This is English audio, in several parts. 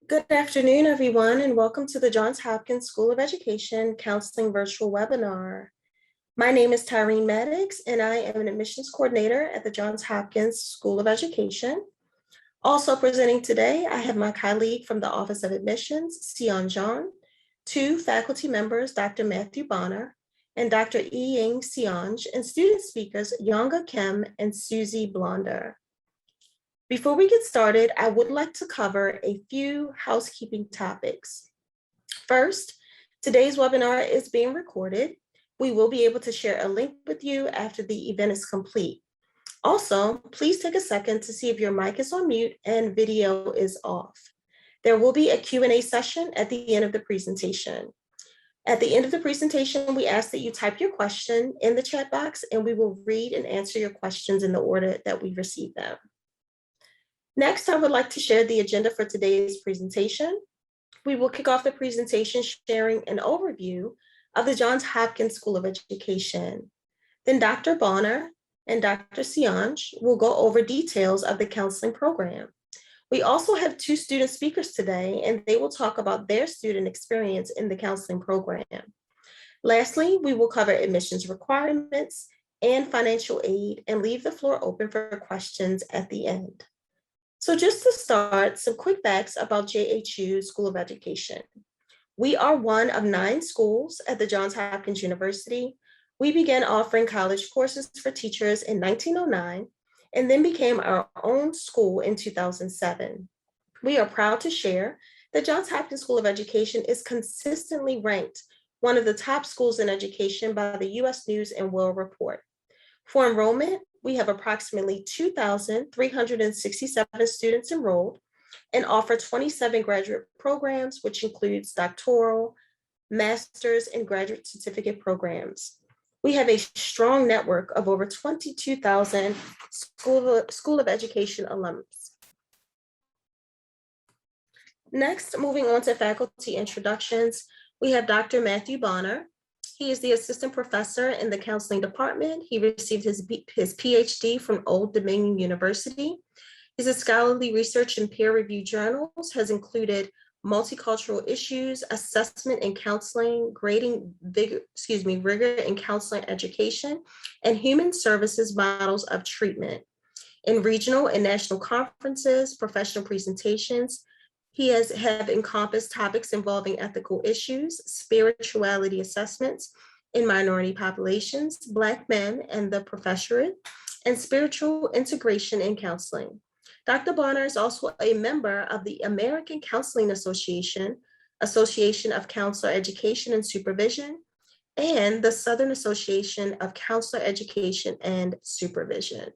Good afternoon, everyone, and welcome to the Johns Hopkins School of Education Counseling Virtual Webinar. My name is Tyreen Maddox, and I am an admissions coordinator at the Johns Hopkins School of Education. Also presenting today, I have my colleague from the Office of Admissions, Sion John, two faculty members, Dr. Matthew Bonner and Dr. Ying Sionj, and student speakers, Yonga Kim and Susie Blonder. Before we get started, I would like to cover a few housekeeping topics. First, today's webinar is being recorded. We will be able to share a link with you after the event is complete. Also, please take a second to see if your mic is on mute and video is off. There will be a Q&A session at the end of the presentation. At the end of the presentation, we ask that you type your question in the chat box, and we will read and answer your questions in the order that we receive them. Next, I would like to share the agenda for today's presentation. We will kick off the presentation sharing an overview of the Johns Hopkins School of Education. Then Dr. Bonner and Dr. Sionj will go over details of the counseling program. We also have two student speakers today, and they will talk about their student experience in the counseling program. Lastly, we will cover admissions requirements and financial aid and leave the floor open for questions at the end. So just to start, some quick facts about JHU School of Education. We are one of 9 schools at the Johns Hopkins University. We began offering college courses for teachers in 1909 and then became our own school in 2007. We are proud to share that Johns Hopkins School of Education is consistently ranked one of the top schools in education by the U.S. News and World Report. For enrollment, we have approximately 2,367 students enrolled and offer 27 graduate programs, which includes doctoral, master's, and graduate certificate programs. We have a strong network of over 22,000 School of Education alums. Next, moving on to faculty introductions, we have Dr. Matthew Bonner. He is the assistant professor in the counseling department. He received his PhD from Old Dominion University. His scholarly research in peer-reviewed journals has included multicultural issues, assessment in counseling, grading rigor in counseling education, and human services models of treatment. In regional and national conferences, professional presentations, he have encompassed topics involving ethical issues, spirituality assessments in minority populations, Black men and the professorate, and spiritual integration in counseling. Dr. Bonner is also a member of the American Counseling Association, Association of Counselor Education and Supervision, and the Southern Association of Counselor Education and Supervision.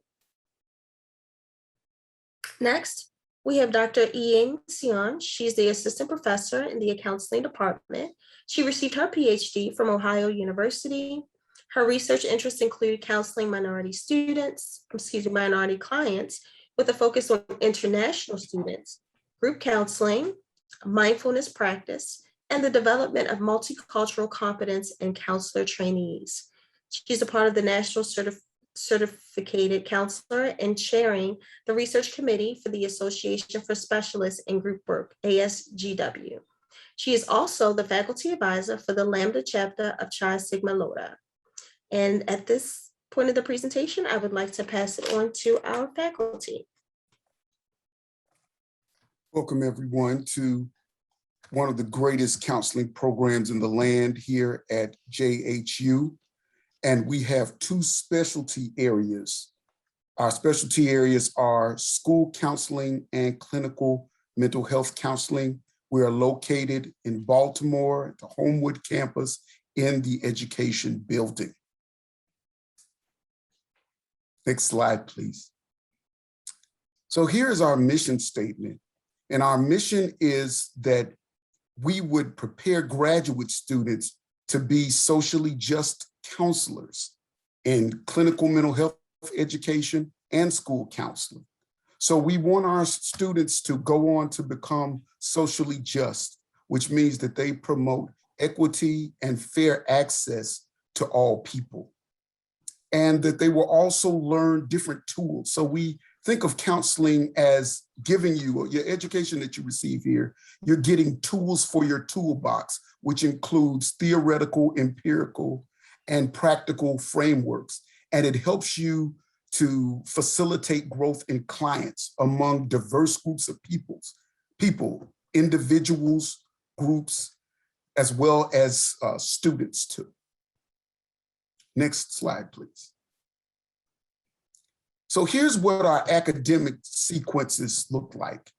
Next, we have Dr. Ying Sionj. She's the assistant professor in the counseling department. She received her PhD from Ohio University. Her research interests include counseling minority clients with a focus on international students, group counseling, mindfulness practice, and the development of multicultural competence in counselor trainees. She's a part of the National Certificated Counselor and chairing the research committee for the Association for Specialists in Group Work, ASGW. She is also the faculty advisor for the Lambda chapter of Chi Sigma Iota. And at this point of the presentation, I would like to pass it on to our faculty. Welcome everyone to one of the greatest counseling programs in the land here at JHU. And we have 2 specialty areas. Our specialty areas are school counseling and clinical mental health counseling. We are located in Baltimore, at the Homewood campus in the education building. Next slide, please. So here's our mission statement. And our mission is that we would prepare graduate students to be socially just counselors in clinical mental health education and school counseling. So we want our students to go on to become socially just, which means that they promote equity and fair access to all people. And that they will also learn different tools. So we think of counseling as giving you your education that you receive here. You're getting tools for your toolbox, which includes theoretical, empirical, and practical frameworks. And it helps you to facilitate growth in clients among diverse groups of people, individuals, groups, as well as students too. Next slide, please. So here's what our academic sequences look like.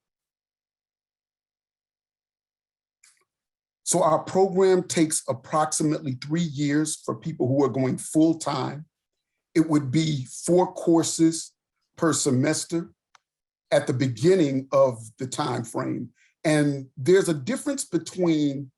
So our program takes approximately 3 years for people who are going full-time. It would be 4 courses per semester at the beginning of the time frame. And there's a difference between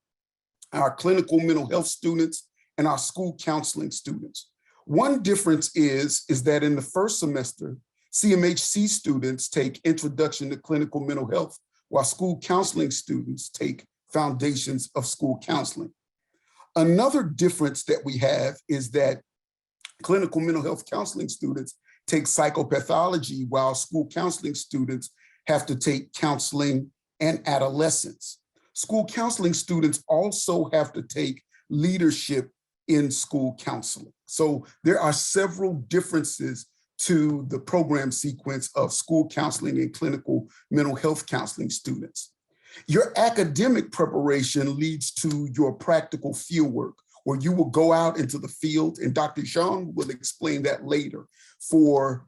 our clinical mental health students and our school counseling students. One difference is that in the first semester, CMHC students take Introduction to Clinical Mental Health, while school counseling students take Foundations of School Counseling. Another difference that we have is that clinical mental health counseling students take psychopathology, while school counseling students have to take counseling and adolescence. School counseling students also have to take leadership in school counseling. So there are several differences to the program sequence of school counseling and clinical mental health counseling students. Your academic preparation leads to your practical fieldwork, where you will go out into the field, and Dr. Zhang will explain that later, for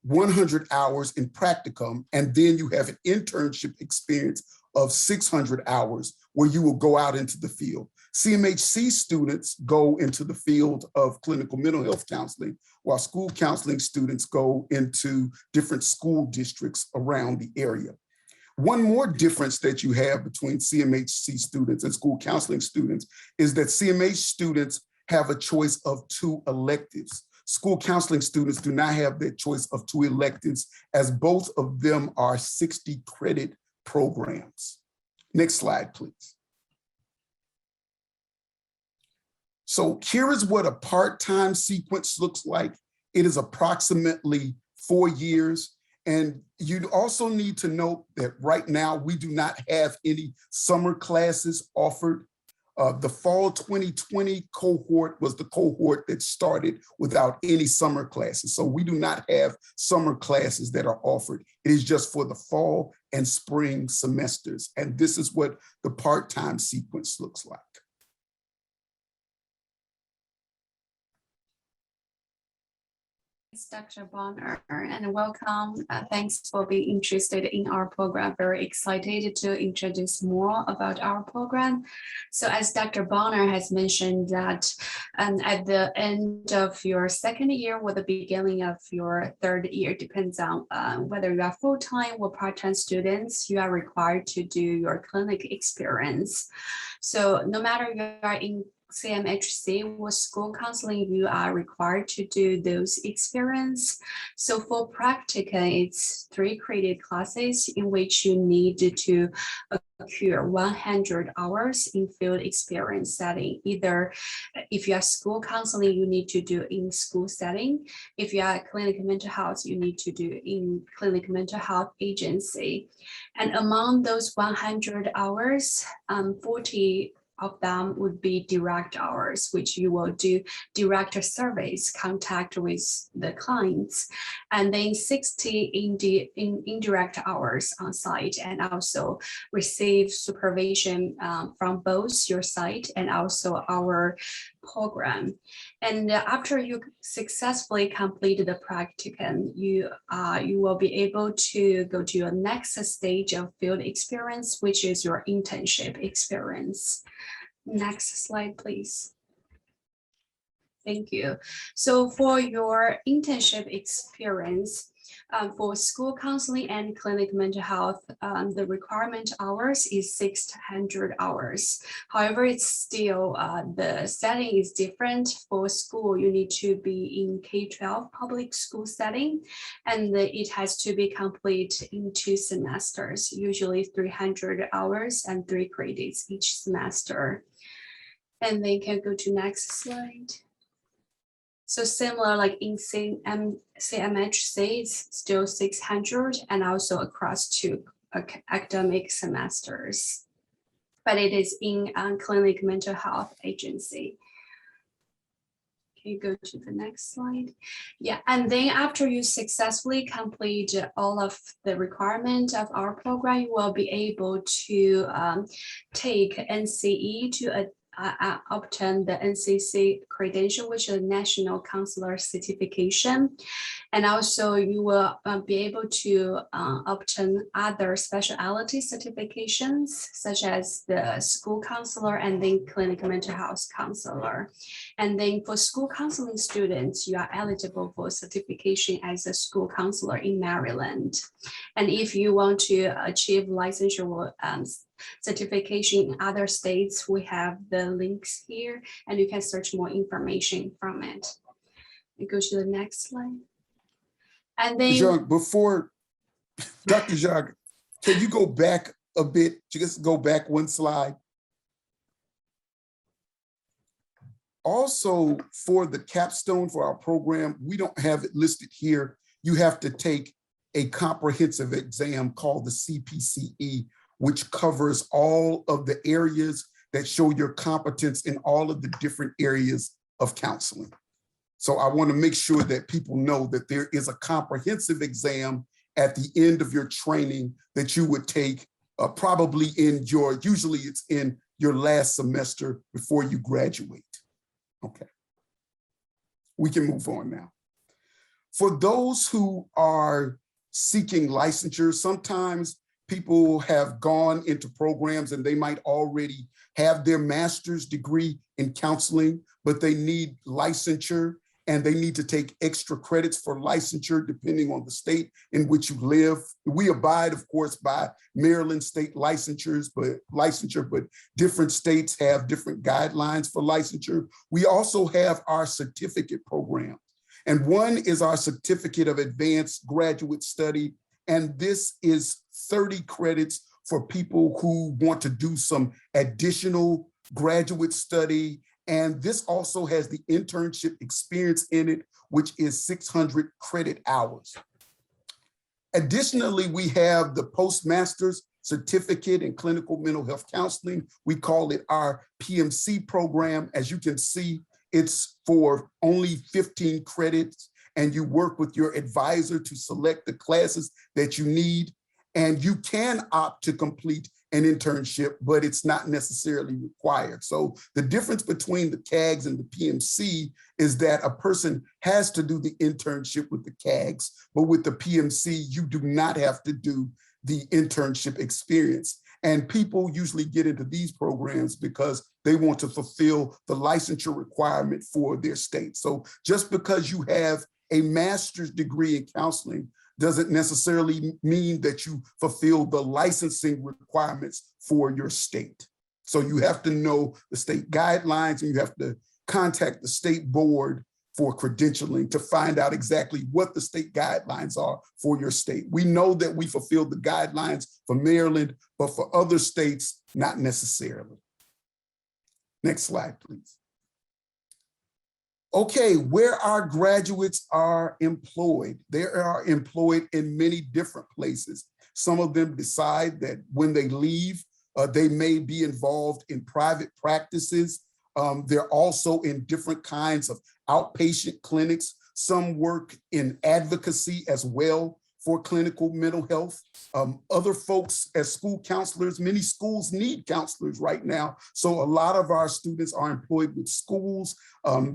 100 hours in practicum, and then you have an internship experience of 600 hours where you will go out into the field. CMHC students go into the field of clinical mental health counseling, while school counseling students go into different school districts around the area. One more difference that you have between CMHC students and school counseling students is that CMH students have a choice of 2 electives. School counseling students do not have that choice of 2 electives, as both of them are 60 credit programs. Next slide, please. So here is what a part-time sequence looks like. It is approximately 4 years. And you also need to note that right now we do not have any summer classes offered. The fall 2020 cohort was the cohort that started without any summer classes. So we do not have summer classes that are offered. It is just for the fall and spring semesters. And this is what the part-time sequence looks like. Thanks, Dr. Bonner, and welcome. Thanks for being interested in our program. Very excited to introduce more about our program. So as Dr. Bonner has mentioned that at the end of your second year or the beginning of your third year, depends on whether you are full-time or part-time students, you are required to do your clinic experience. So no matter you are in CMHC or school counseling, you are required to do those experience. So for practicum, it's 3 credit classes in which you need to accrue 100 hours in field experience setting. Either if you are school counseling, you need to do in school setting. If you are clinical mental health, you need to do in clinical mental health agency. And among those 100 hours, 40 of them would be direct hours, which you will do direct service contact with the clients, and then 60 indirect hours on site, and also receive supervision from both your site and also our program. And after you successfully complete the practicum, you will be able to go to your next stage of field experience, which is your internship experience. Next slide, please. Thank you. So for your internship experience, for school counseling and clinical mental health, the requirement hours is 600 hours. However, it's still, the setting is different. For school, you need to be in K-12 public school setting, and it has to be complete in 2 semesters, usually 300 hours and 3 credits each semester. And then can go to next slide. So similar like in CMHC, it's still 600 and also across two academic semesters. But it is in clinic mental health agency. Can you go to the next slide? Yeah, and then after you successfully complete all of the requirement of our program, you will be able to take NCE to obtain the NCC credential, which is a National Counselor Certification. And also you will be able to obtain other specialty certifications, such as the school counselor and then clinical mental health counselor. And then for school counseling students, you are eligible for certification as a school counselor in Maryland. And if you want to achieve licensure certification in other states, we have the links here and you can search more information from it. We go to the next slide. And then Zhang, before Dr. Zhang, can you go back a bit? Just go back one slide. Also, for the capstone for our program, we don't have it listed here. You have to take a comprehensive exam called the CPCE, which covers all of the areas that show your competence in all of the different areas of counseling. So I want to make sure that people know that there is a comprehensive exam at the end of your training that you would take probably in your, usually it's in your last semester before you graduate. Okay, we can move on now. For those who are seeking licensure, sometimes people have gone into programs and they might already have their master's degree in counseling, but they need licensure and they need to take extra credits for licensure depending on the state in which you live. We abide, of course, by Maryland state licensure, but different states have different guidelines for licensure. We also have our certificate program. And one is our Certificate of Advanced Graduate Study. And this is 30 credits for people who want to do some additional graduate study. And this also has the internship experience in it, which is 600 credit hours. Additionally, we have the Postmaster's Certificate in Clinical Mental Health Counseling. We call it our PMC program. As you can see, it's for only 15 credits, and you work with your advisor to select the classes that you need. And you can opt to complete an internship, but it's not necessarily required. So the difference between the CAGs and the PMC is that a person has to do the internship with the CAGs, but with the PMC, you do not have to do the internship experience. And people usually get into these programs because they want to fulfill the licensure requirement for their state. So just because you have a master's degree in counseling doesn't necessarily mean that you fulfill the licensing requirements for your state. So you have to know the state guidelines and you have to contact the state board for credentialing to find out exactly what the state guidelines are for your state. We know that we fulfill the guidelines for Maryland, but for other states, not necessarily. Next slide, please. Okay, where our graduates are employed. They are employed in many different places. Some of them decide that when they leave, they may be involved in private practices. They're also in different kinds of outpatient clinics. Some work in advocacy as well for clinical mental health. Other folks as school counselors, many schools need counselors right now. So a lot of our students are employed with schools.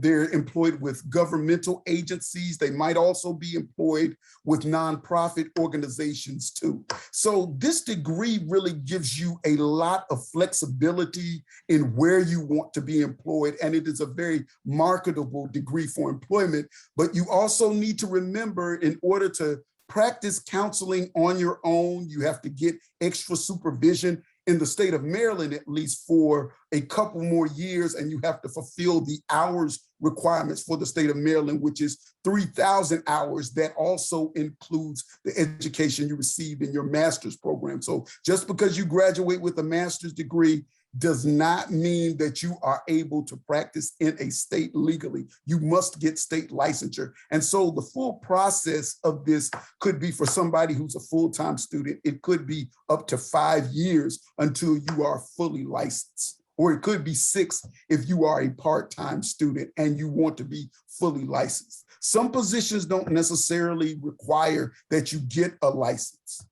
They're employed with governmental agencies. They might also be employed with nonprofit organizations too. So this degree really gives you a lot of flexibility in where you want to be employed. And it is a very marketable degree for employment. But you also need to remember, in order to practice counseling on your own, you have to get extra supervision in the state of Maryland, at least for a couple more years, and you have to fulfill the hours requirements for the state of Maryland, which is 3,000 hours. That also includes the education you receive in your master's program. So just because you graduate with a master's degree, does not mean that you are able to practice in a state legally. You must get state licensure. And so the full process of this could be for somebody who's a full-time student, it could be up to 5 years until you are fully licensed. Or it could be 6 if you are a part-time student and you want to be fully licensed. Some positions don't necessarily require that you get a license.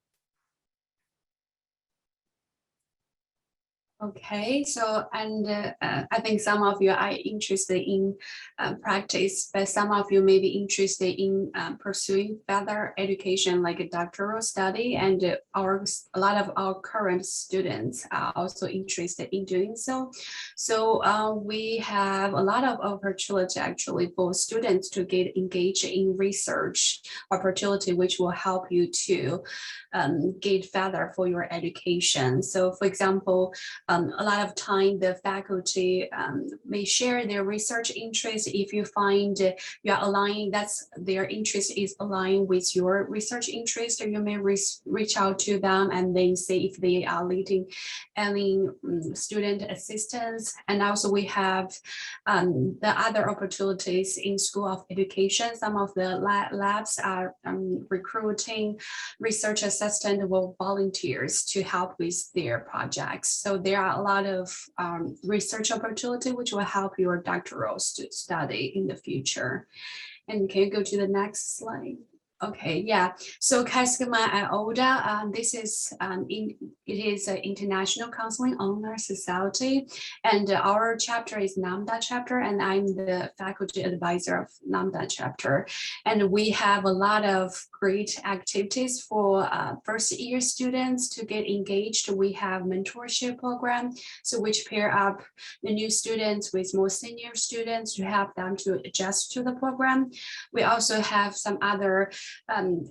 Okay, so I think some of you are interested in practice, but some of you may be interested in pursuing further education like a doctoral study, and a lot of our current students are also interested in doing so. So we have a lot of opportunity actually for students to get engaged in research opportunity, which will help you to get further for your education. So for example, a lot of time the faculty may share their research interest. If you find you are aligned, that's their interest is aligned with your research interest, you may reach out to them and then see if they are leading any student assistance. And also we have the other opportunities in School of Education. Some of the labs are recruiting research assistant or volunteers to help with their projects. So there are a lot of research opportunity which will help your doctoral study in the future. And can you go to the next slide? Okay, yeah. So Chi Sigma Iota, this is it is an international counseling owner society, and our chapter is NAMDA chapter, and I'm the faculty advisor of NAMDA chapter. And we have a lot of great activities for first year students to get engaged. We have mentorship program, so which pair up the new students with more senior students to help them to adjust to the program. We also have some other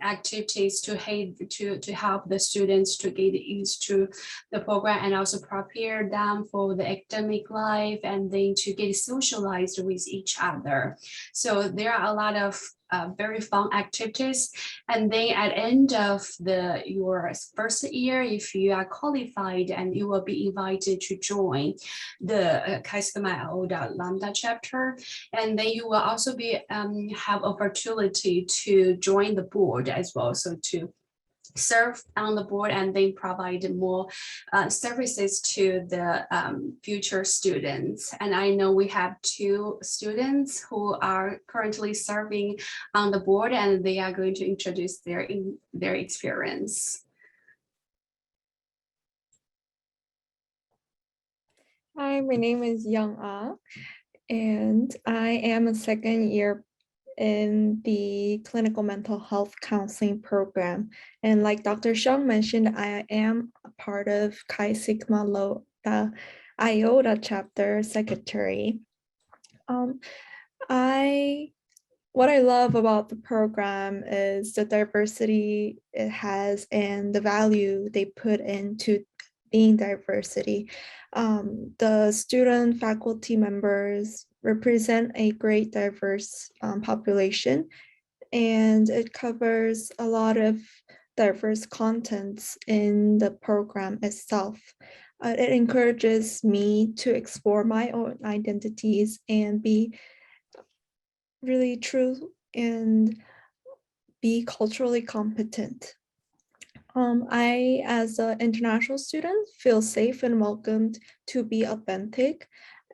activities to help the students to get used to the program and also prepare them for the academic life and then to get socialized with each other. So there are a lot of very fun activities. And then at the end of your first year, if you are qualified, and you will be invited to join the Chi Sigma Iota Lambda chapter. And then you will also be have opportunity to join the board as well. So to serve on the board and then provide more services to the future students. And I know we have 2 students who are currently serving on the board, and they are going to introduce their experience. Hi, my name is Young Ah, and I am a second year in the clinical mental health counseling program. And like Dr. Xiong mentioned, I am a part of Chi Sigma Iota chapter secretary. What I love about the program is the diversity it has and the value they put into being diversity. The student faculty members represent a great diverse population, and it covers a lot of diverse contents in the program itself. It encourages me to explore my own identities and be really true and be culturally competent. I, as an international student, feel safe and welcomed to be authentic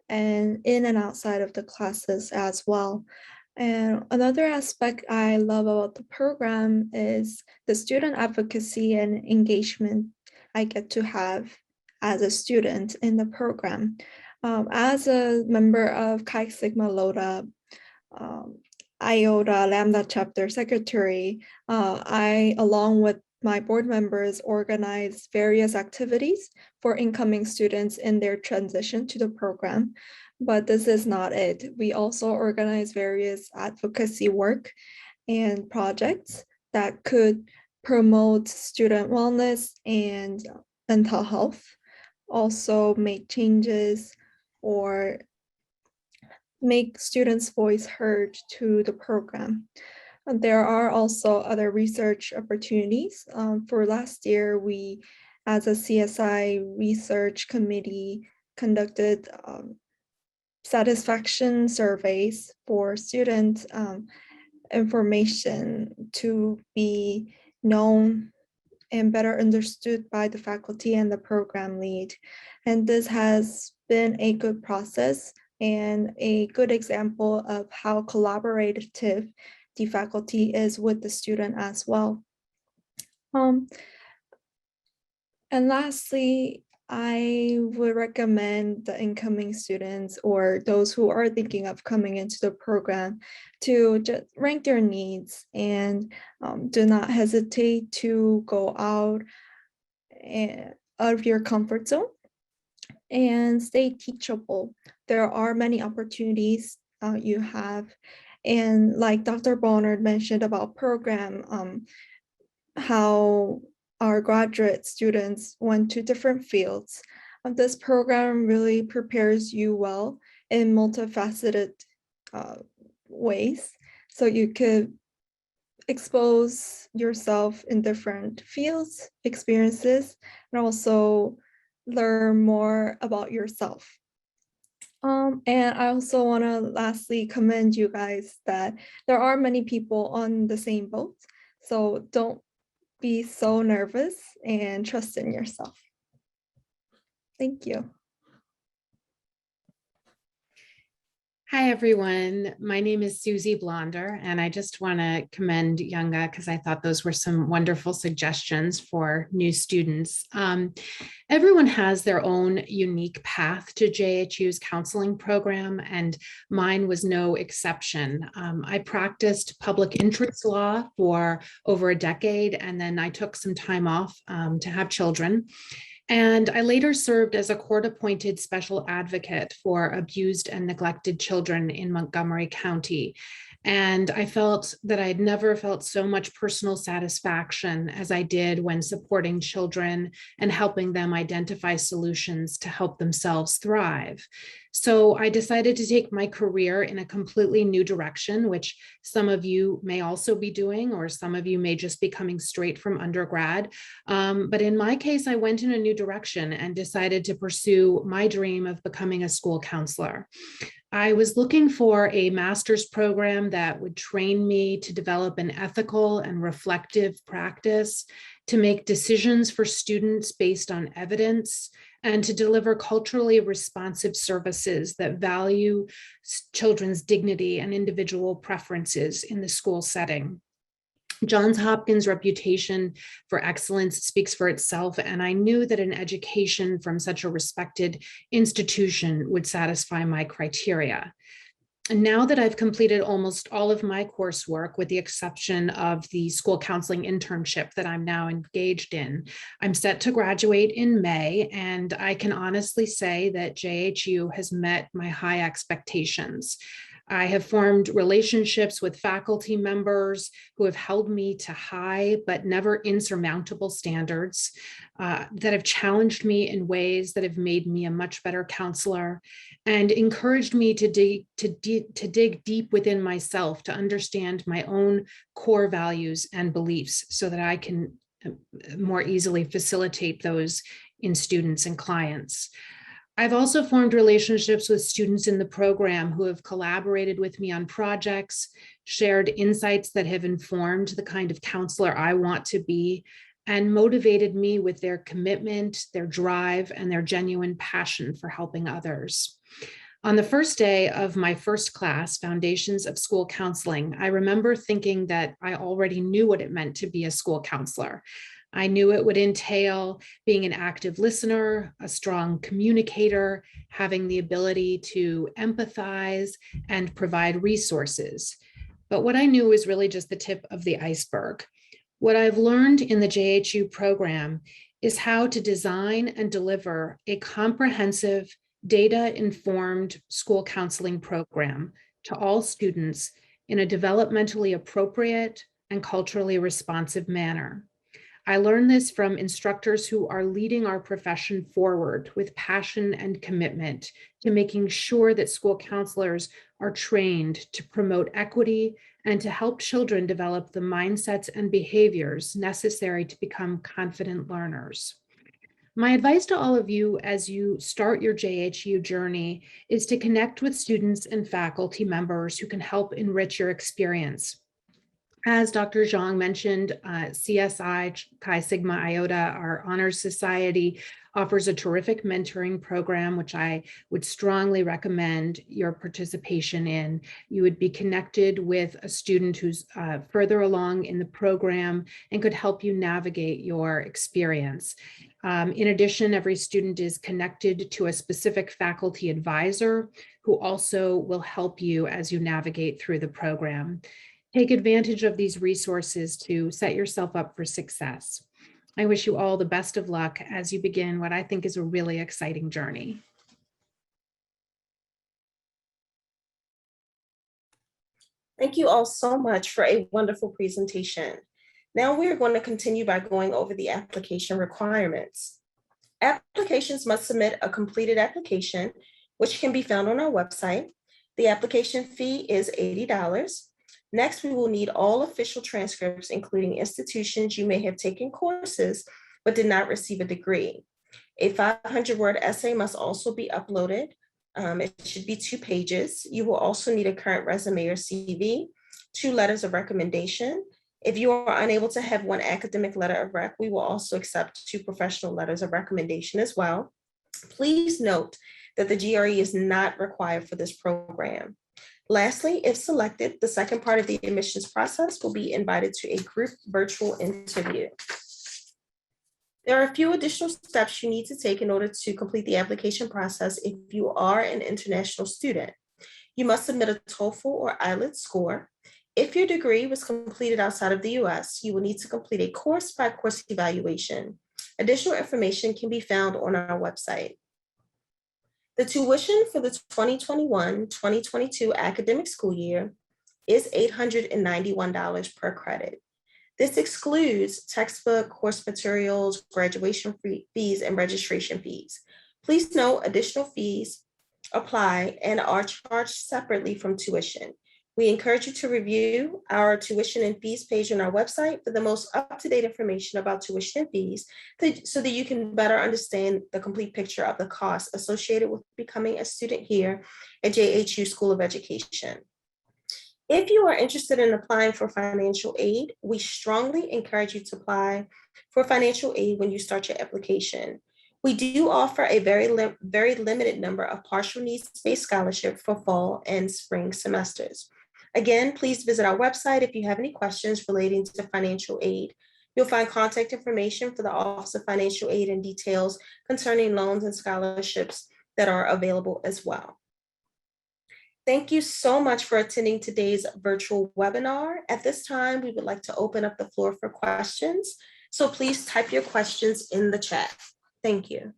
and in and outside of the classes as well. And another aspect I love about the program is the student advocacy and engagement I get to have as a student in the program. As a member of Chi Sigma Iota Lambda chapter secretary, I, along with my board members, organize various activities for incoming students in their transition to the program. But this is not it. We also organize various advocacy work and projects that could promote student wellness and mental health, also make changes or make students' voice heard to the program. There are also other research opportunities. For last year, we, as a CSI research committee, conducted satisfaction surveys for student information to be known and better understood by the faculty and the program lead. And this has been a good process and a good example of how collaborative the faculty is with the student as well. And lastly, I would recommend the incoming students or those who are thinking of coming into the program to just rank their needs and do not hesitate to go out of your comfort zone and stay teachable. There are many opportunities you have. And like Dr. Barnard mentioned about program, how our graduate students went to different fields. This program really prepares you well in multifaceted ways. So you could expose yourself in different fields, experiences, and also learn more about yourself. And I also want to lastly commend you guys that there are many people on the same boat. So don't be so nervous and trust in yourself. Thank you. Hi, everyone. My name is Susie Blonder, and I just want to commend Younga because I thought those were some wonderful suggestions for new students. Everyone has their own unique path to JHU's counseling program, and mine was no exception. I practiced public interest law for over a decade, and then I took some time off to have children. And I later served as a court-appointed special advocate for abused and neglected children in Montgomery County. And I felt that I'd never felt so much personal satisfaction as I did when supporting children and helping them identify solutions to help themselves thrive. So I decided to take my career in a completely new direction, which some of you may also be doing, or some of you may just be coming straight from undergrad. But in my case, I went in a new direction and decided to pursue my dream of becoming a school counselor. I was looking for a master's program that would train me to develop an ethical and reflective practice, to make decisions for students based on evidence, and to deliver culturally responsive services that value children's dignity and individual preferences in the school setting. Johns Hopkins' reputation for excellence speaks for itself, and I knew that an education from such a respected institution would satisfy my criteria. And now that I've completed almost all of my coursework, with the exception of the school counseling internship that I'm now engaged in, I'm set to graduate in May, and I can honestly say that JHU has met my high expectations. I have formed relationships with faculty members who have held me to high but never insurmountable standards that have challenged me in ways that have made me a much better counselor and encouraged me to dig deep within myself to understand my own core values and beliefs so that I can more easily facilitate those in students and clients. I've also formed relationships with students in the program who have collaborated with me on projects, shared insights that have informed the kind of counselor I want to be, and motivated me with their commitment, their drive, and their genuine passion for helping others. On the first day of my first class, Foundations of School Counseling, I remember thinking that I already knew what it meant to be a school counselor. I knew it would entail being an active listener, a strong communicator, having the ability to empathize and provide resources. But what I knew was really just the tip of the iceberg. What I've learned in the JHU program is how to design and deliver a comprehensive, data-informed school counseling program to all students in a developmentally appropriate and culturally responsive manner. I learned this from instructors who are leading our profession forward with passion and commitment to making sure that school counselors are trained to promote equity and to help children develop the mindsets and behaviors necessary to become confident learners. My advice to all of you as you start your JHU journey is to connect with students and faculty members who can help enrich your experience. As Dr. Zhang mentioned, CSI Chi Sigma Iota, our honors society, offers a terrific mentoring program, which I would strongly recommend your participation in. You would be connected with a student who's further along in the program and could help you navigate your experience. In addition, every student is connected to a specific faculty advisor who also will help you as you navigate through the program. Take advantage of these resources to set yourself up for success. I wish you all the best of luck as you begin what I think is a really exciting journey. Thank you all so much for a wonderful presentation. Now we're going to continue by going over the application requirements. Applications must submit a completed application, which can be found on our website. The application fee is $80. Next, we will need all official transcripts, including institutions you may have taken courses but did not receive a degree. A 500-word essay must also be uploaded. It should be 2 pages. You will also need a current resume or CV, 2 letters of recommendation. If you are unable to have 1 academic letter of rec, we will also accept 2 professional letters of recommendation as well. Please note that the GRE is not required for this program. Lastly, if selected, the second part of the admissions process will be invited to a group virtual interview. There are a few additional steps you need to take in order to complete the application process if you are an international student. You must submit a TOEFL or IELTS score. If your degree was completed outside of the US, you will need to complete a course-by-course evaluation. Additional information can be found on our website. The tuition for the 2021-2022 academic school year is $891 per credit. This excludes textbook, course materials, graduation fees, and registration fees. Please note additional fees apply and are charged separately from tuition. We encourage you to review our tuition and fees page on our website for the most up-to-date information about tuition and fees so that you can better understand the complete picture of the costs associated with becoming a student here at JHU School of Education. If you are interested in applying for financial aid, we strongly encourage you to apply for financial aid when you start your application. We do offer a very limited number of partial needs-based scholarships for fall and spring semesters. Again, please visit our website if you have any questions relating to financial aid. You'll find contact information for the Office of Financial Aid and details concerning loans and scholarships that are available as well. Thank you so much for attending today's virtual webinar. At this time, we would like to open up the floor for questions. So please type your questions in the chat. Thank you.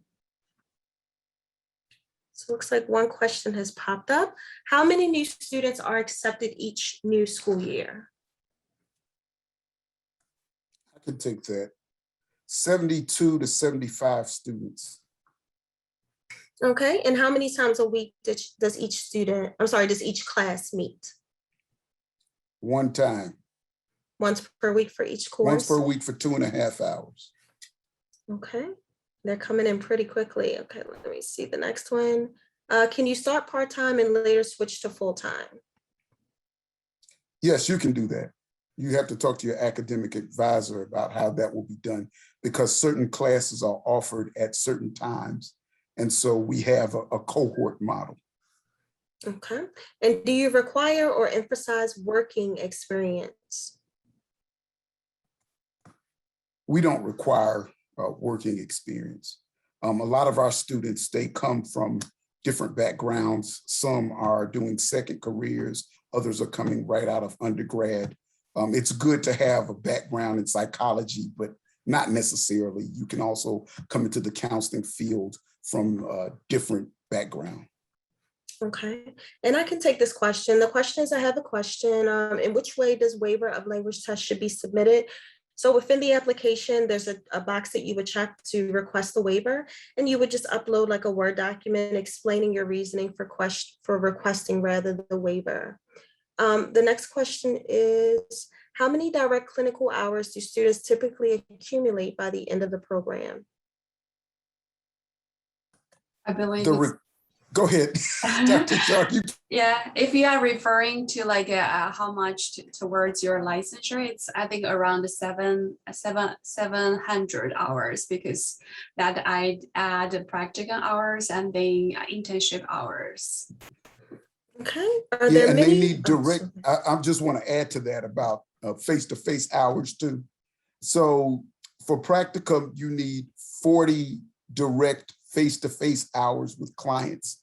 So it looks like one question has popped up. How many new students are accepted each new school year? I can take that. 72 to 75 students. Okay, and how many times a week does each class meet? 1 time. Once per week for each course? Once per week for 2.5 hours. Okay, they're coming in pretty quickly. Okay, let me see the next one. Can you start part-time and later switch to full-time? Yes, you can do that. You have to talk to your academic advisor about how that will be done because certain classes are offered at certain times. And so we have a cohort model. Okay, and do you require or emphasize working experience? We don't require working experience. A lot of our students, they come from different backgrounds. Some are doing second careers. Others are coming right out of undergrad. It's good to have a background in psychology, but not necessarily. You can also come into the counseling field from a different background. Okay, and I can take this question. The question is, I have a question. In which way does waiver of language test should be submitted? So within the application, there's a box that you would check to request the waiver, and you would just upload like a Word document explaining your reasoning for requesting rather the waiver. The next question is, how many direct clinical hours do students typically accumulate by the end of the program? I believe The, it's go ahead, Dr. Shark. yeah, if you are referring to like how much towards your licensure, it's I think around 700 hours, because that I add practical hours and the internship hours. Okay, are Yeah, there and many? they need Oh, direct, sorry. I just want to add to that about face-to-face hours too. So for practicum, you need 40 direct face-to-face hours with clients.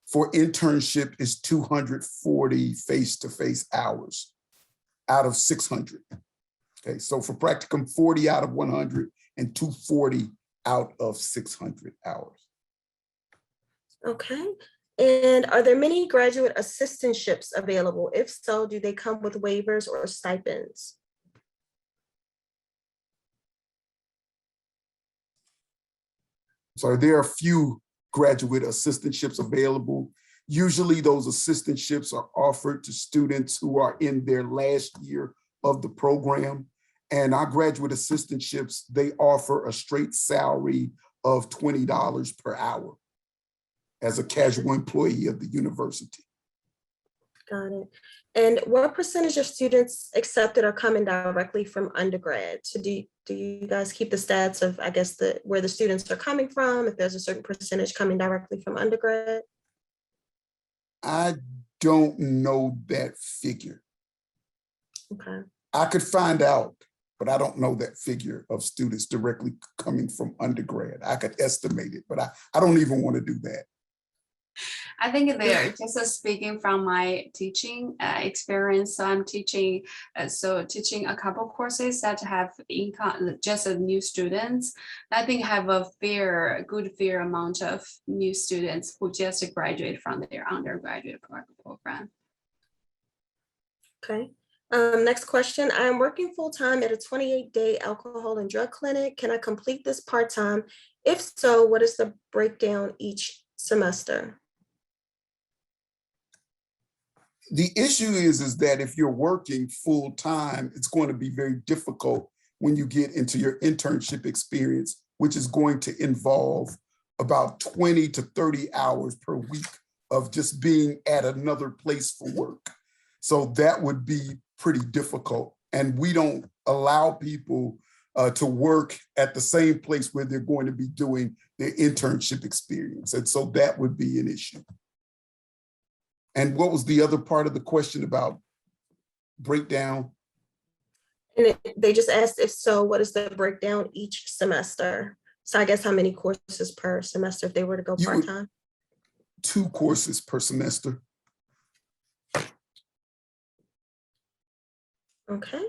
For internship is 240 face-to-face hours out of 600. Okay, so for practicum, 40 out of 100 and 240 out of 600 hours. Okay, and are there many graduate assistantships available? If so, do they come with waivers or stipends? So there are a few graduate assistantships available. Usually those assistantships are offered to students who are in their last year of the program. And our graduate assistantships, they offer a straight salary of $20 per hour as a casual employee of the university. Got it. And what percentage of students accepted are coming directly from undergrad? So do you guys keep the stats of, I guess, where the students are coming from, if there's a certain percentage coming directly from undergrad? I don't know that figure. Okay. I could find out, but I don't know that figure of students directly coming from undergrad. I could estimate it, but I don't even want to do that. I think there, just speaking from my teaching experience, so I'm teaching, teaching a couple courses that have income, just new students. I think have a good fair amount of new students who just graduate from their undergraduate program. Okay. Next question. I am working full-time at a 28-day alcohol and drug clinic. Can I complete this part-time? If so, what is the breakdown each semester? The issue is that if you're working full time, it's going to be very difficult when you get into your internship experience, which is going to involve about 20 to 30 hours per week of just being at another place for work. So that would be pretty difficult. And we don't allow people to work at the same place where they're going to be doing their internship experience. And so that would be an issue. And what was the other part of the question about breakdown? And they just asked, if so, what is the breakdown each semester? So I guess how many courses per semester if they were to go part-time? 2 courses per semester. Okay.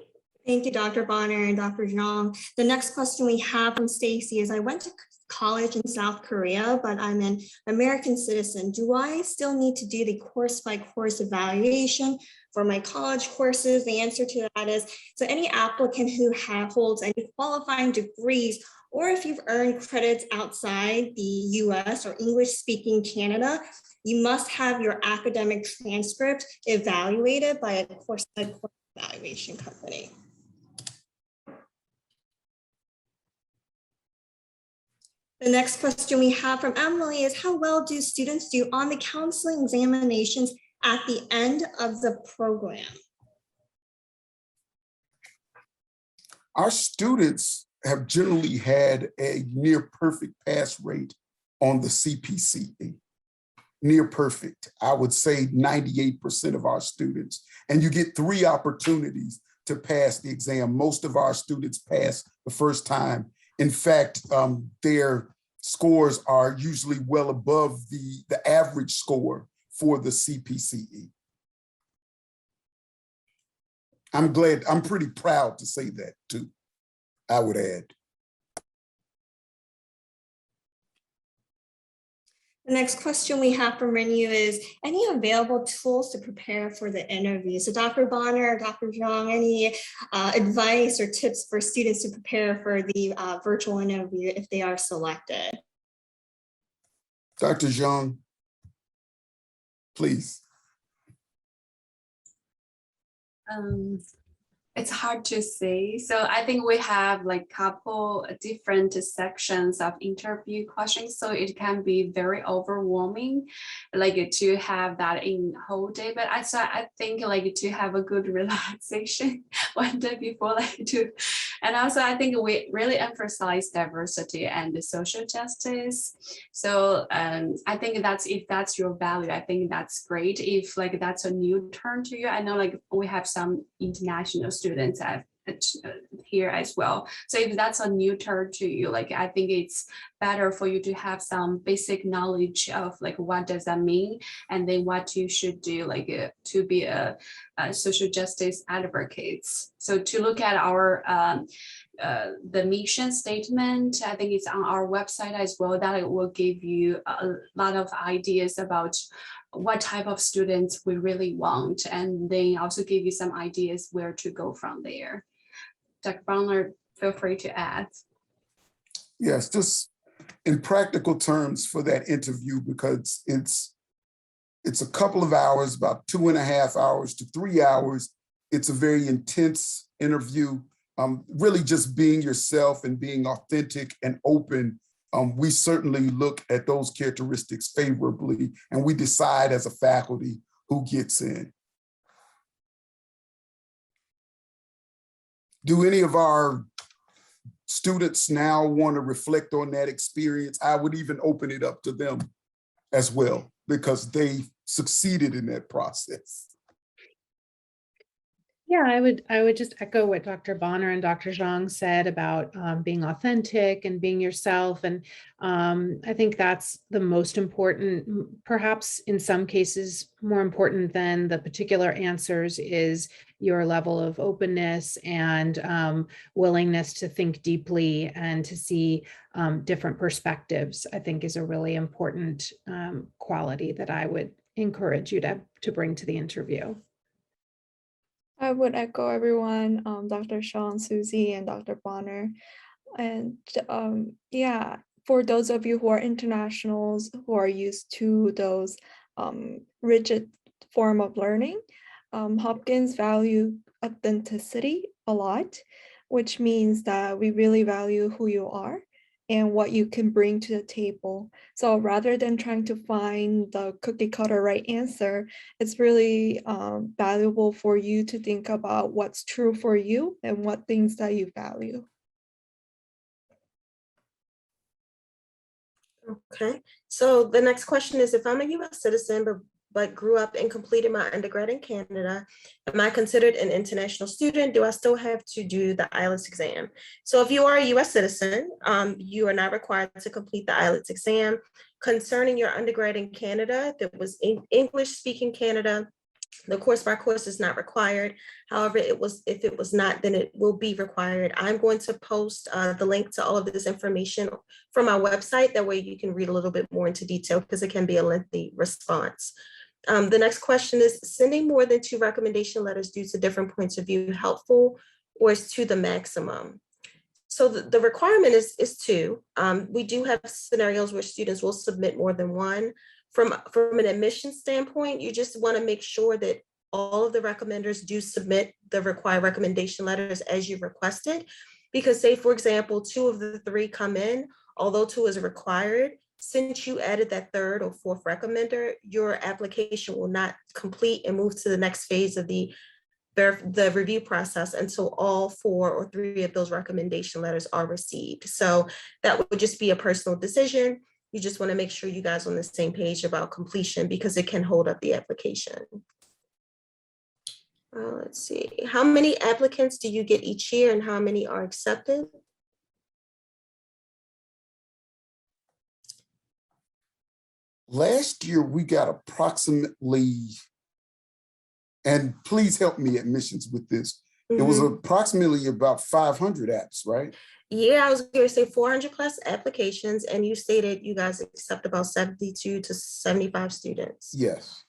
Thank you, Dr. Bonner and Dr. Zhang. The next question we have from Stacy is, I went to college in South Korea, but I'm an American citizen. Do I still need to do the course-by-course evaluation for my college courses? The answer to that is, so any applicant who holds any qualifying degrees, or if you've earned credits outside the US or English-speaking Canada, you must have your academic transcript evaluated by a course-by-course evaluation company. The next question we have from Emily is, how well do students do on the counseling examinations at the end of the program? Our students have generally had a near perfect pass rate on the CPCE. Near perfect. I would say 98% of our students. And you get 3 opportunities to pass the exam. Most of our students pass the first time. In fact, their scores are usually well above the average score for the CPCE. I'm pretty proud to say that too, I would add. The next question we have from Renew is, any available tools to prepare for the interview? So Dr. Bonner, Dr. Zhang, any advice or tips for students to prepare for the virtual interview if they are selected? Dr. Zhang, please. It's hard to say. So I think we have like couple different sections of interview questions. So it can be very overwhelming, like to have that in whole day. But I think like to have a good relaxation one day before like to, and also I think we really emphasize diversity and the social justice. So I think that's, if that's your value, I think that's great. If like that's a new term to you, I know like we have some international students here as well. So if that's a new term to you, like I think it's better for you to have some basic knowledge of like what does that mean, and then what you should do like to be a social justice advocates. So to look at our the mission statement, I think it's on our website as well, that it will give you a lot of ideas about what type of students we really want, and then also give you some ideas where to go from there. Dr. Brunner, feel free to add. Yes, just in practical terms for that interview, because it's a couple of hours, about 2.5 hours to 3 hours. It's a very intense interview. Really just being yourself and being authentic and open. We certainly look at those characteristics favorably, and we decide as a faculty who gets in. Do any of our students now want to reflect on that experience? I would even open it up to them as well, because they succeeded in that process. Yeah, I would just echo what Dr. Bonner and Dr. Zhang said about being authentic and being yourself. And I think that's the most important, perhaps in some cases, more important than the particular answers is your level of openness and willingness to think deeply and to see different perspectives, I think is a really important quality that I would encourage you to bring to the interview. I would echo everyone, Dr. Sean, Susie, and Dr. Bonner. And yeah, for those of you who are internationals, who are used to those rigid form of learning, Hopkins value authenticity a lot, which means that we really value who you are and what you can bring to the table. So rather than trying to find the cookie cutter right answer, it's really valuable for you to think about what's true for you and what things that you value. Okay, so the next question is, if I'm a US citizen, but grew up and completed my undergrad in Canada, am I considered an international student? Do I still have to do the IELTS exam? So if you are a US citizen, you are not required to complete the IELTS exam. Concerning your undergrad in Canada, if it was English speaking Canada, the course by course is not required. However, if it was not, then it will be required. I'm going to post the link to all of this information from our website. That way you can read a little bit more into detail, because it can be a lengthy response. The next question is, sending more than 2 recommendation letters due to different points of view helpful, or is 2 the maximum? So the requirement is 2. We do have scenarios where students will submit more than 1. From an admission standpoint, you just want to make sure that all of the recommenders do submit the required recommendation letters as you requested. Because say, for example, 2 of the 3 come in, although 2 is required, since you added that 3rd or 4th recommender, your application will not complete and move to the next phase of the review process until all 4 or 3 of those recommendation letters are received. So that would just be a personal decision. You just want to make sure you guys are on the same page about completion, because it can hold up the application. Let's see, how many applicants do you get each year and how many are accepted? Last year, we got approximately, and please help me admissions with this, it was approximately about 500 apps, right? Yeah, I was going to say 400 plus applications, and you stated you guys accept about 72 to 75 students. Yes.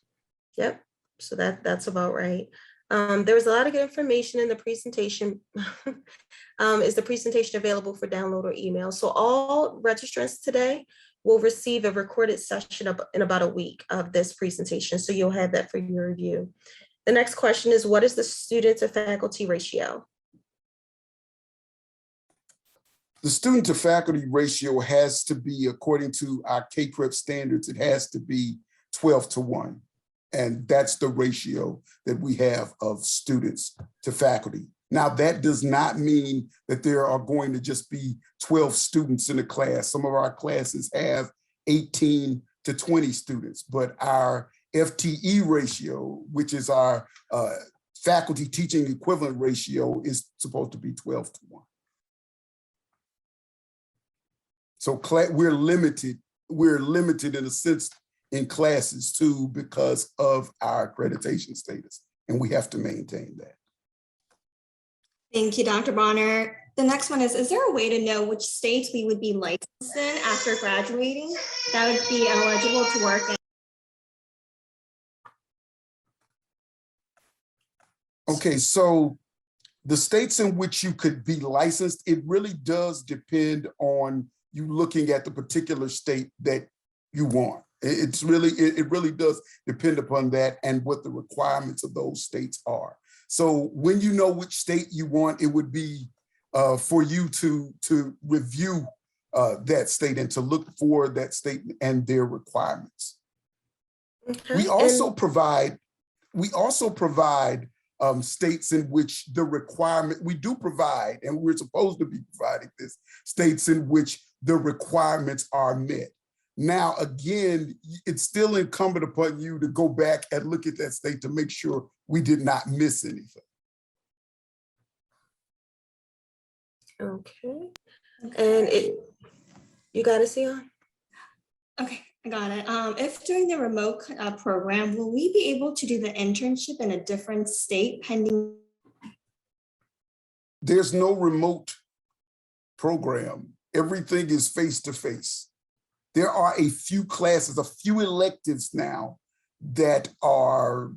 Yep, so that's about right. There was a lot of good information in the presentation. Is the presentation available for download or email? So all registrants today will receive a recorded session in about a week of this presentation. So you'll have that for your review. The next question is, what is the student to faculty ratio? The student to faculty ratio has to be, according to our CACREP standards, it has to be 12:1. And that's the ratio that we have of students to faculty. Now, that does not mean that there are going to just be 12 students in a class. Some of our classes have 18 to 20 students, but our FTE ratio, which is our faculty teaching equivalent ratio, is supposed to be 12:1. So we're limited in a sense in classes too because of our accreditation status, and we have to maintain that. Thank you, Dr. Bonner. The next one is there a way to know which states we would be licensed in after graduating that would be eligible to work in? Okay, so the states in which you could be licensed, it really does depend on you looking at the particular state that you want. It really does depend upon that and what the requirements of those states are. So when you know which state you want, it would be for you to review that state and to look for that state and their requirements. Okay. We also provide states in which the requirement, we do provide, and we're supposed to be providing this, states in which the requirements are met. Now, again, it's still incumbent upon you to go back and look at that state to make sure we did not miss anything. Okay. And you got it, Sion? Okay, I got it. If during the remote program, will we be able to do the internship in a different state pending? There's no remote program. Everything is face-to-face. There are a few classes, a few electives now that are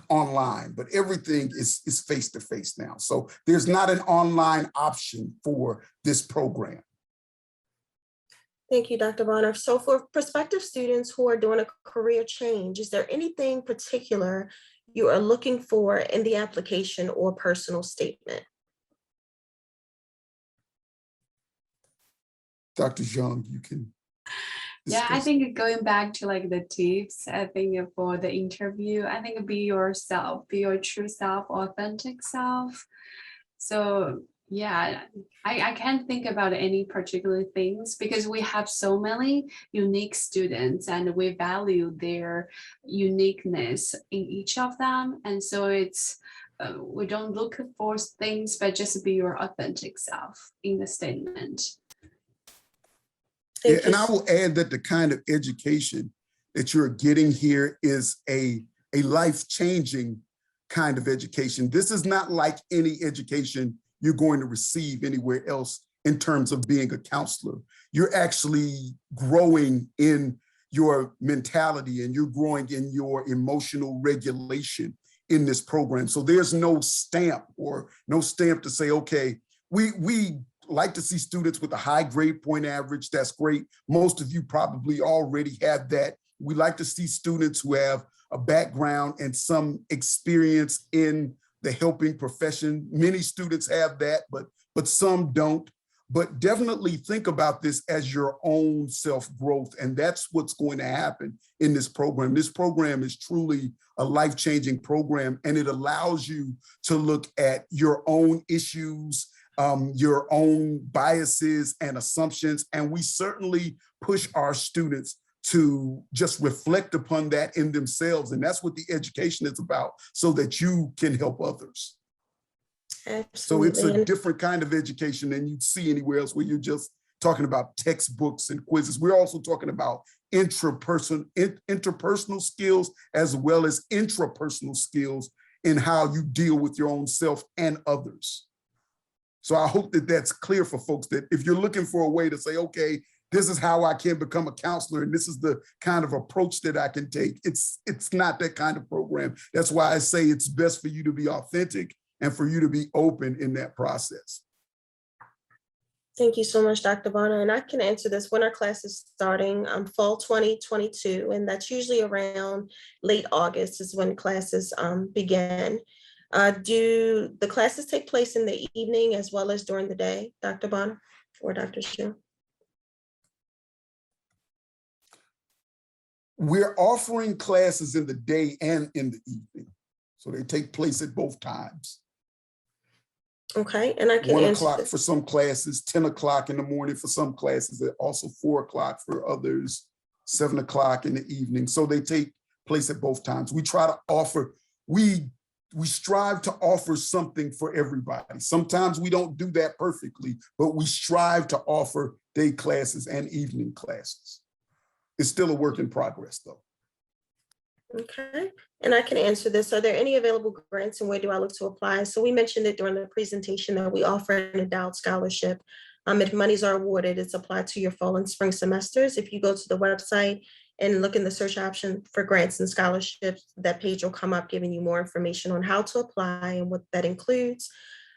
online, but everything is face-to-face now. So there's not an online option for this program. Thank you, Dr. Bonner. So for prospective students who are doing a career change, is there anything particular you are looking for in the application or personal statement? Dr. Zhang, you can. Yeah, I think going back to like the tips, I think for the interview, I think be yourself, be your true self, authentic self. So yeah, I can't think about any particular things because we have so many unique students and we value their uniqueness in each of them. And so it's, we don't look for things, but just be your authentic self in the statement. Yeah, and I will add that the kind of education that you're getting here is a life-changing kind of education. This is not like any education you're going to receive anywhere else in terms of being a counselor. You're actually growing in your mentality and you're growing in your emotional regulation in this program. So there's no stamp to say, okay, we like to see students with a high grade point average. That's great. Most of you probably already have that. We like to see students who have a background and some experience in the helping profession. Many students have that, but some don't. But definitely think about this as your own self-growth. And that's what's going to happen in this program. This program is truly a life-changing program, and it allows you to look at your own issues, your own biases and assumptions. And we certainly push our students to just reflect upon that in themselves. And that's what the education is about, so that you can help others. Absolutely. So it's a different kind of education than you'd see anywhere else, where you're just talking about textbooks and quizzes. We're also talking about interpersonal skills as well as intrapersonal skills in how you deal with your own self and others. So I hope that that's clear for folks, that if you're looking for a way to say, okay, this is how I can become a counselor and this is the kind of approach that I can take, it's not that kind of program. That's why I say it's best for you to be authentic and for you to be open in that process. Thank you so much, Dr. Bonner. And I can answer this. When our class is starting, fall 2022, and that's usually around late August is when classes begin. Do the classes take place in the evening as well as during the day, Dr. Bonner or Dr. Shu? We're offering classes in the day and in the evening. So they take place at both times. Okay, and I can 1 answer o'clock this. for some classes, 10 o'clock in the morning for some classes, and also 4 o'clock for others, 7 o'clock in the evening. So they take place at both times. We try to offer, we strive to offer something for everybody. Sometimes we don't do that perfectly, but we strive to offer day classes and evening classes. It's still a work in progress though. Okay, and I can answer this. Are there any available grants and where do I look to apply? So we mentioned it during the presentation that we offer an endowed scholarship. If monies are awarded, it's applied to your fall and spring semesters. If you go to the website and look in the search option for grants and scholarships, that page will come up giving you more information on how to apply and what that includes.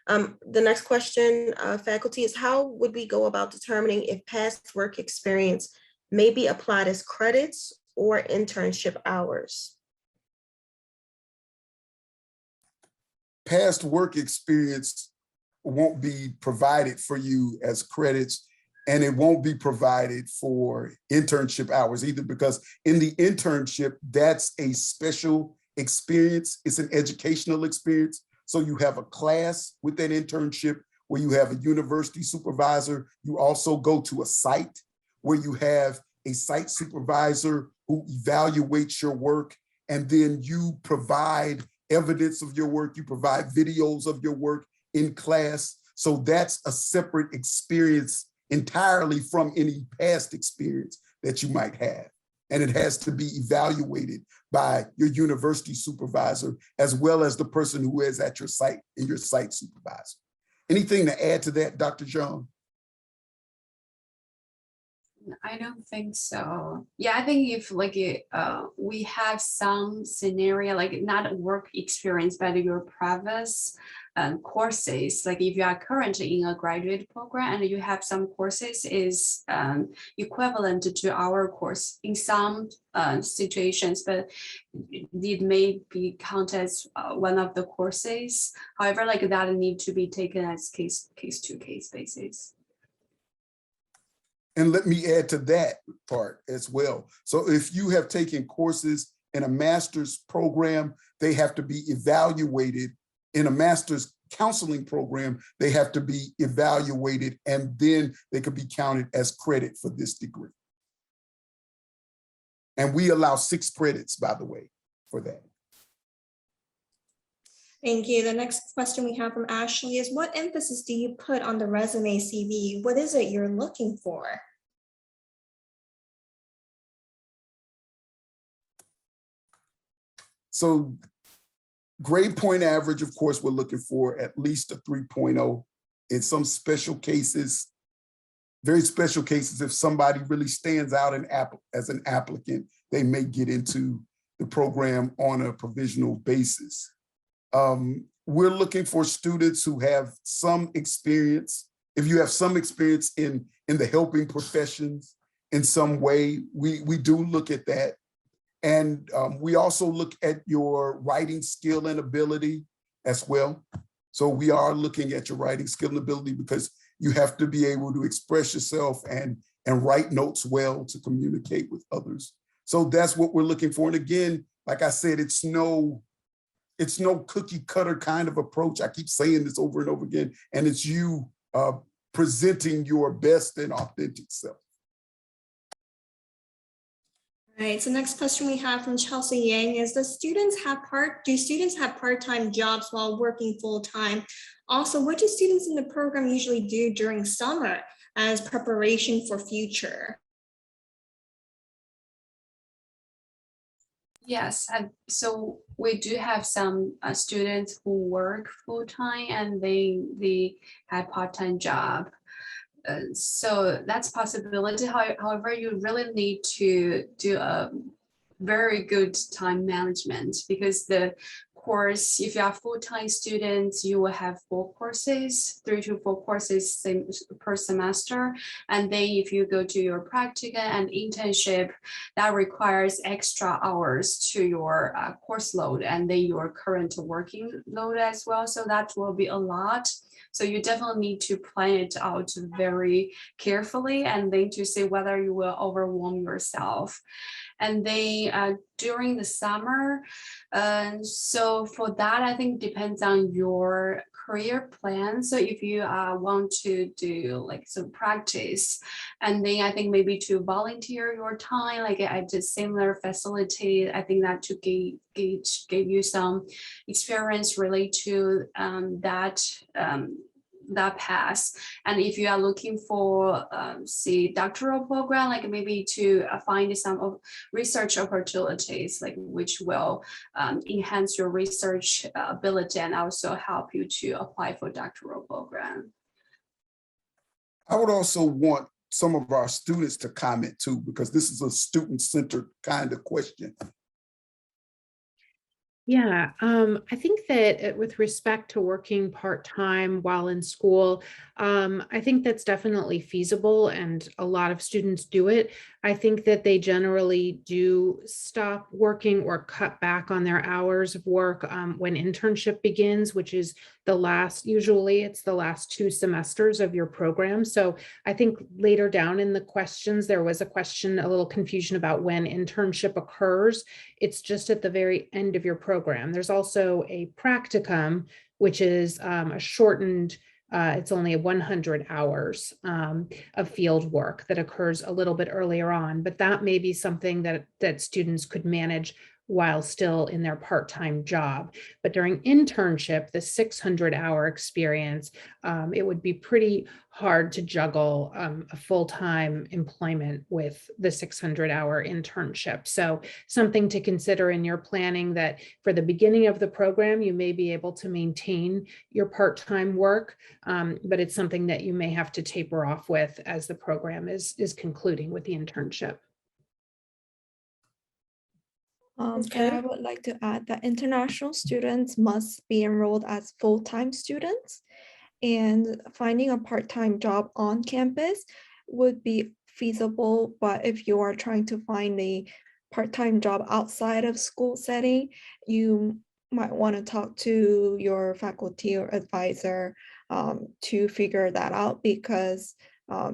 The next question, faculty, is how would we go about determining if past work experience may be applied as credits or internship hours? Past work experience won't be provided for you as credits, and it won't be provided for internship hours either, because in the internship, that's a special experience. It's an educational experience. So you have a class with that internship where you have a university supervisor. You also go to a site where you have a site supervisor who evaluates your work, and then you provide evidence of your work, you provide videos of your work in class. So that's a separate experience entirely from any past experience that you might have. And it has to be evaluated by your university supervisor, as well as the person who is at your site and your site supervisor. Anything to add to that, Dr. John? I don't think so. Yeah, I think if we have some scenario, like not work experience, but your previous courses, like if you are currently in a graduate program and you have some courses is equivalent to our course in some situations, but it may be counted as one of the courses. However, like that need to be taken as case to case basis. And let me add to that part as well. So if you have taken courses in a master's program, they have to be evaluated. In a master's counseling program, they have to be evaluated, and then they could be counted as credit for this degree. And we allow 6 credits, by the way, for that. Thank you. The next question we have from Ashley is, what emphasis do you put on the resume CV? What is it you're looking for? So grade point average, of course, we're looking for at least a 3.0. In some special cases, very special cases, if somebody really stands out as an applicant, they may get into the program on a provisional basis. We're looking for students who have some experience. If you have some experience in the helping professions in some way, we do look at that. And we also look at your writing skill and ability as well. So we are looking at your writing skill and ability, because you have to be able to express yourself and write notes well to communicate with others. So that's what we're looking for. And again, like I said, it's no cookie cutter kind of approach. I keep saying this over and over again, and it's you presenting your best and authentic self. All right, so next question we have from Chelsea Yang is, do students have part-time jobs while working full-time? Also, what do students in the program usually do during summer as preparation for future? Yes, and so we do have some students who work full-time and they had part-time job. So that's possibility. However, you really need to do a very good time management, because the course, if you are full-time students, you will have 4 courses, 3 to 4 courses per semester. And then if you go to your practicum and internship, that requires extra hours to your course load and then your current working load as well. So that will be a lot. So you definitely need to plan it out very carefully and then to see whether you will overwhelm yourself. And then during the summer, so for that, I think depends on your career plan. So if you want to do like some practice, and then I think maybe to volunteer your time, like at a similar facility, I think that to give you some experience related to that path. And if you are looking for say doctoral program, like maybe to find some research opportunities, like which will enhance your research ability and also help you to apply for doctoral program. I would also want some of our students to comment too, because this is a student-centered kind of question. Yeah, I think that with respect to working part-time while in school, I think that's definitely feasible and a lot of students do it. I think that they generally do stop working or cut back on their hours of work when internship begins, which is usually it's the last 2 semesters of your program. So I think later down in the questions, there was a question, a little confusion about when internship occurs. It's just at the very end of your program. There's also a practicum, which is a shortened, it's only 100 hours of field work that occurs a little bit earlier on, but that may be something that students could manage while still in their part-time job. But during internship, the 600-hour experience, it would be pretty hard to juggle a full-time employment with the 600-hour internship. So something to consider in your planning, that for the beginning of the program, you may be able to maintain your part-time work, but it's something that you may have to taper off with as the program is concluding with the internship. And I would like to add that international students must be enrolled as full-time students, and finding a part-time job on campus would be feasible. But if you are trying to find a part-time job outside of school setting, you might want to talk to your faculty or advisor to figure that out, because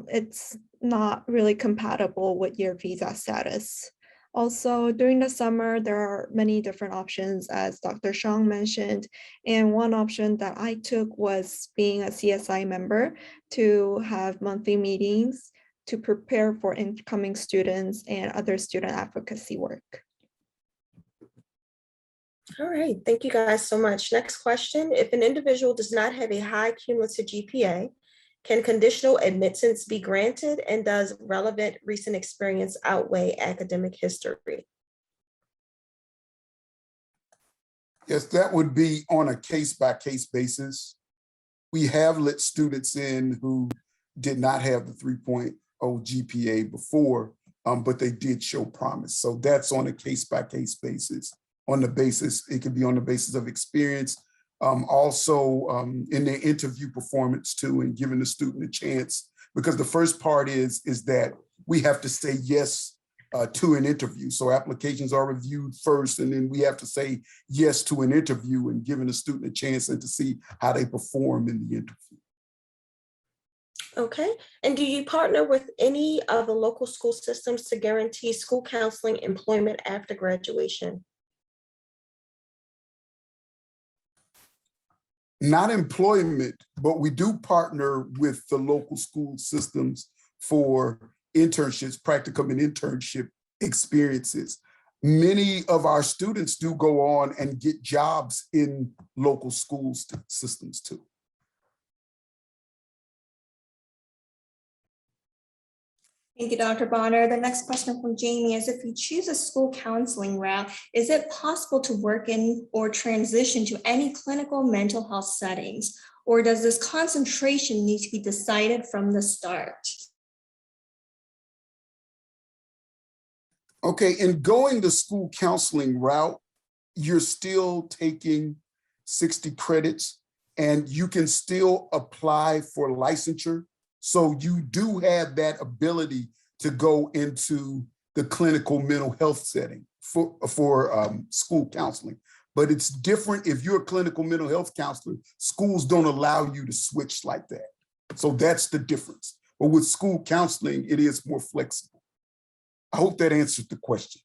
it's not really compatible with your visa status. Also, during the summer, there are many different options, as Dr. Shang mentioned, and one option that I took was being a CSI member to have monthly meetings to prepare for incoming students and other student advocacy work. All right, thank you guys so much. Next question: if an individual does not have a high cumulative GPA, can conditional admittance be granted, and does relevant recent experience outweigh academic history? Yes, that would be on a case-by-case basis. We have let students in who did not have the 3.0 GPA before, but they did show promise. So that's on a case-by-case basis. It could be on the basis of experience, also in their interview performance too, and giving the student a chance, because the first part is that we have to say yes to an interview. So applications are reviewed first, and then we have to say yes to an interview and giving the student a chance and to see how they perform in the interview. Okay, and do you partner with any of the local school systems to guarantee school counseling employment after graduation? Not employment, but we do partner with the local school systems for internships, practicum and internship experiences. Many of our students do go on and get jobs in local school systems too. Thank you, Dr. Bonner. The next question from Jamie is, if you choose a school counseling route, is it possible to work in or transition to any clinical mental health settings, or does this concentration need to be decided from the start? Okay, in going the school counseling route, you're still taking 60 credits and you can still apply for licensure. So you do have that ability to go into the clinical mental health setting for school counseling. But it's different if you're a clinical mental health counselor, schools don't allow you to switch like that. So that's the difference. But with school counseling, it is more flexible. I hope that answered the question.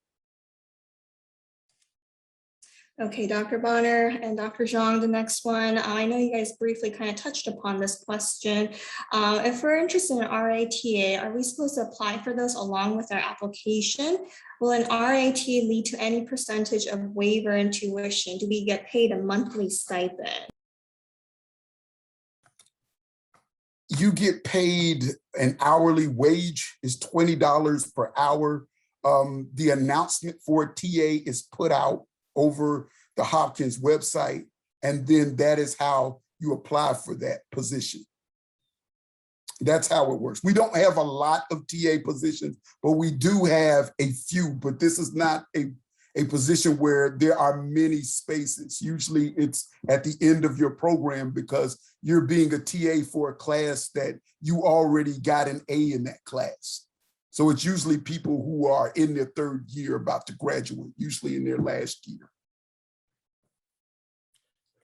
Okay, Dr. Bonner and Dr. Zhang, the next one. I know you guys briefly kind of touched upon this question. If we're interested in RATA, are we supposed to apply for this along with our application? Will an RAT lead to any percentage of waiver in tuition? Do we get paid a monthly stipend? You get paid an hourly wage is $20 per hour. The announcement for a TA is put out over the Hopkins website, and then that is how you apply for that position. That's how it works. We don't have a lot of TA positions, but we do have a few, but this is not a position where there are many spaces. Usually it's at the end of your program because you're being a TA for a class that you already got an A in that class. So it's usually people who are in their third year about to graduate, usually in their last year.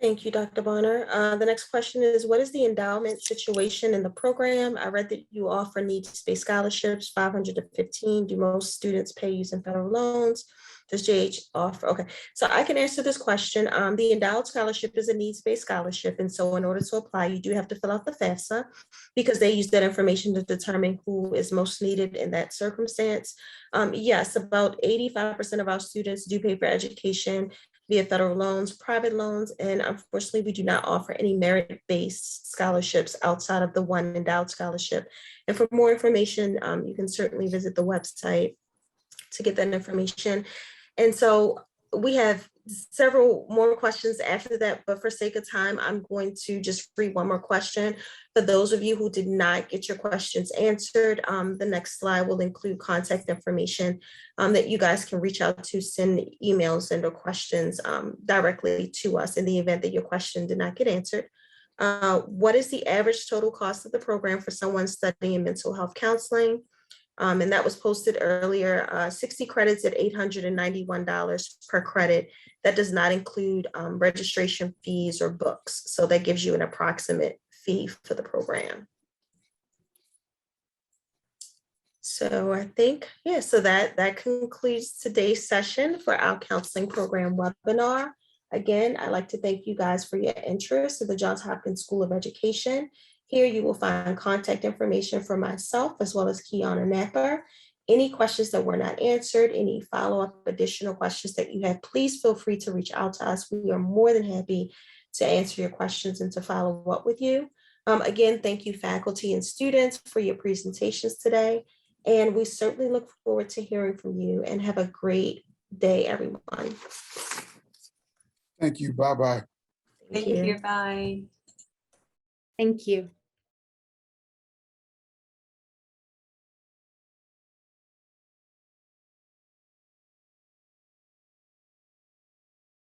Thank you, Dr. Bonner. The next question is, what is the endowment situation in the program? I read that you offer needs-based scholarships, 500 to 15. Do most students pay using federal loans? Does JH offer? Okay, so I can answer this question. The endowed scholarship is a needs-based scholarship. And so in order to apply, you do have to fill out the FAFSA because they use that information to determine who is most needed in that circumstance. Yes, about 85% of our students do pay for education via federal loans, private loans, and unfortunately, we do not offer any merit-based scholarships outside of the one endowed scholarship. And for more information, you can certainly visit the website to get that information. And so we have several more questions after that, but for sake of time, I'm going to just read one more question. For those of you who did not get your questions answered, the next slide will include contact information that you guys can reach out to, send emails and or questions directly to us in the event that your question did not get answered. What is the average total cost of the program for someone studying mental health counseling? And that was posted earlier, 60 credits at $891 per credit. That does not include registration fees or books. So that gives you an approximate fee for the program. So I think, yeah, so that concludes today's session for our counseling program webinar. Again, I'd like to thank you guys for your interest in the Johns Hopkins School of Education. Here you will find contact information for myself as well as Kiana Napper. Any questions that were not answered, any follow-up additional questions that you have, please feel free to reach out to us. We are more than happy to answer your questions and to follow up with you. Again, thank you faculty and students for your presentations today. And we certainly look forward to hearing from you, and have a great day, everyone. Thank you. Bye-bye. Thank you. Bye. Thank you.